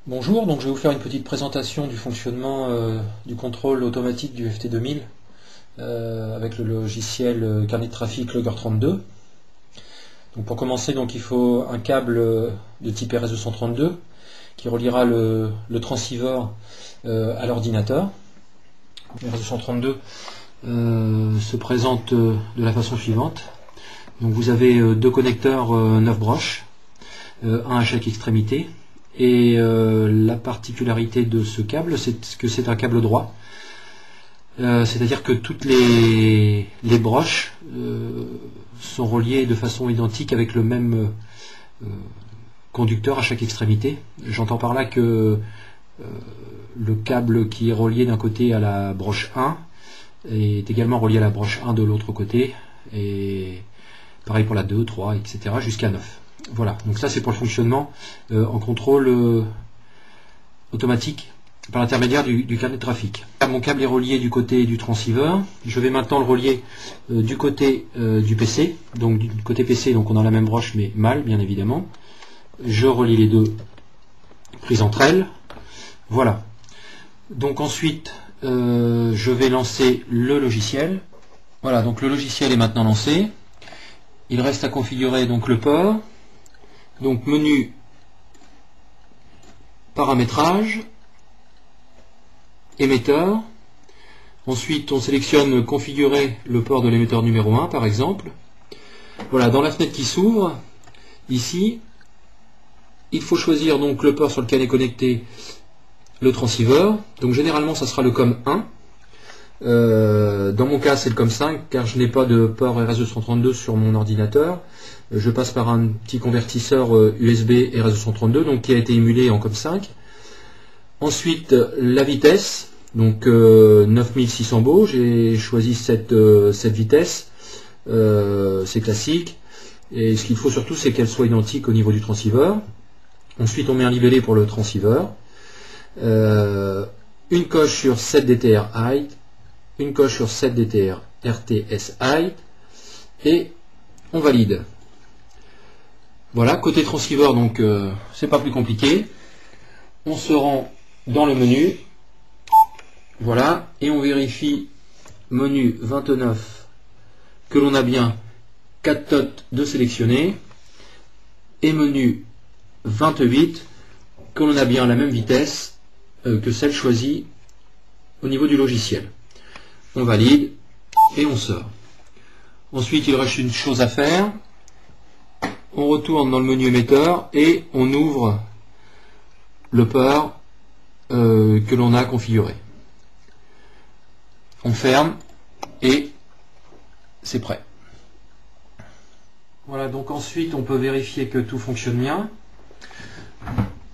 Bonjour, donc je vais vous faire une petite présentation du fonctionnement du contrôle automatique du FT2000 avec le logiciel carnet de trafic Logger32. Donc pour commencer, donc, il faut un câble de type RS232 qui reliera le transceiver à l'ordinateur. RS232 se présente de la façon suivante. Donc vous avez deux connecteurs 9 broches, un à chaque extrémité. Et la particularité de ce câble, c'est que c'est un câble droit. C'est-à-dire que toutes les broches sont reliées de façon identique avec le même conducteur à chaque extrémité. J'entends par là que le câble qui est relié d'un côté à la broche 1 est également relié à la broche 1 de l'autre côté. Et pareil pour la 2, 3, etc. jusqu'à 9. Voilà, donc ça c'est pour le fonctionnement en contrôle automatique par l'intermédiaire du carnet de trafic. Mon câble est relié du côté du transceiver. Je vais maintenant le relier du côté du PC. Donc du côté PC, donc on a la même broche mais mâle bien évidemment. Je relie les deux prises entre elles. Voilà. Donc ensuite je vais lancer le logiciel. Voilà, donc le logiciel est maintenant lancé. Il reste à configurer donc le port. Donc menu paramétrage, émetteur. Ensuite on sélectionne configurer le port de l'émetteur numéro 1 par exemple. Voilà, dans la fenêtre qui s'ouvre, ici, il faut choisir donc le port sur lequel est connecté le transceiver. Donc généralement ça sera le COM 1. Dans mon cas c'est le COM 5 car je n'ai pas de port RS232 sur mon ordinateur. Je passe par un petit convertisseur USB RS232 donc qui a été émulé en COM 5. Ensuite la vitesse, donc 9600 baux, j'ai choisi cette vitesse, c'est classique, et ce qu'il faut surtout c'est qu'elle soit identique au niveau du transceiver. Ensuite on met un libellé pour le transceiver, une coche sur 7 DTR height, une coche sur 7 DTR RTS height, et on valide. Voilà, côté transceiver, donc c'est pas plus compliqué. On se rend dans le menu, voilà, et on vérifie menu 29 que l'on a bien 4 TOT de sélectionner, et menu 28 que l'on a bien la même vitesse que celle choisie au niveau du logiciel. On valide et on sort. Ensuite il reste une chose à faire. On retourne dans le menu émetteur et on ouvre le port que l'on a configuré. On ferme et c'est prêt. Voilà, donc ensuite on peut vérifier que tout fonctionne bien.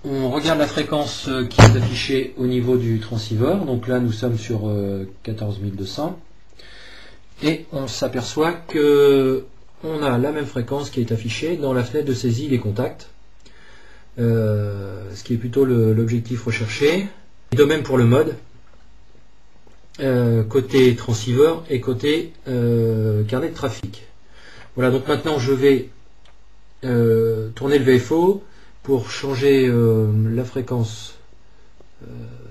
On regarde la fréquence qui est affichée au niveau du transceiver. Donc là nous sommes sur 14200 et on s'aperçoit que on a la même fréquence qui est affichée dans la fenêtre de saisie des contacts, ce qui est plutôt l'objectif recherché. Et de même pour le mode, côté transceiver et côté carnet de trafic. Voilà, donc maintenant je vais tourner le VFO pour changer la fréquence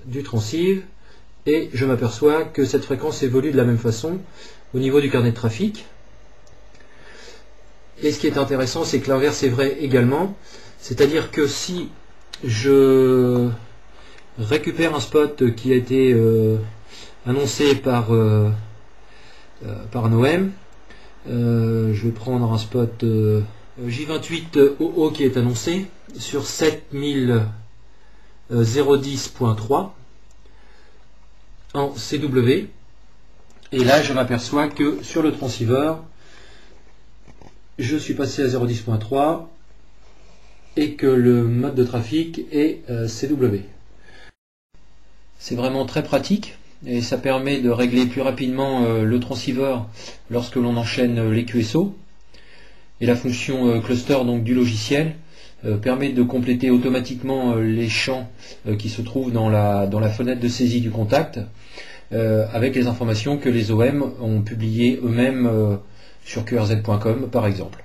du transceiver, et je m'aperçois que cette fréquence évolue de la même façon au niveau du carnet de trafic. Et ce qui est intéressant, c'est que l'inverse est vrai également, c'est-à-dire que si je récupère un spot qui a été annoncé par un OM, je vais prendre un spot J28OO qui est annoncé sur 7010.3 en CW, et là je m'aperçois que sur le transceiver je suis passé à 0.10.3 et que le mode de trafic est CW. C'est vraiment très pratique et ça permet de régler plus rapidement le transceiver lorsque l'on enchaîne les QSO. Et la fonction cluster donc du logiciel permet de compléter automatiquement les champs qui se trouvent dans la fenêtre de saisie du contact avec les informations que les OM ont publiées eux-mêmes sur qrz.com par exemple.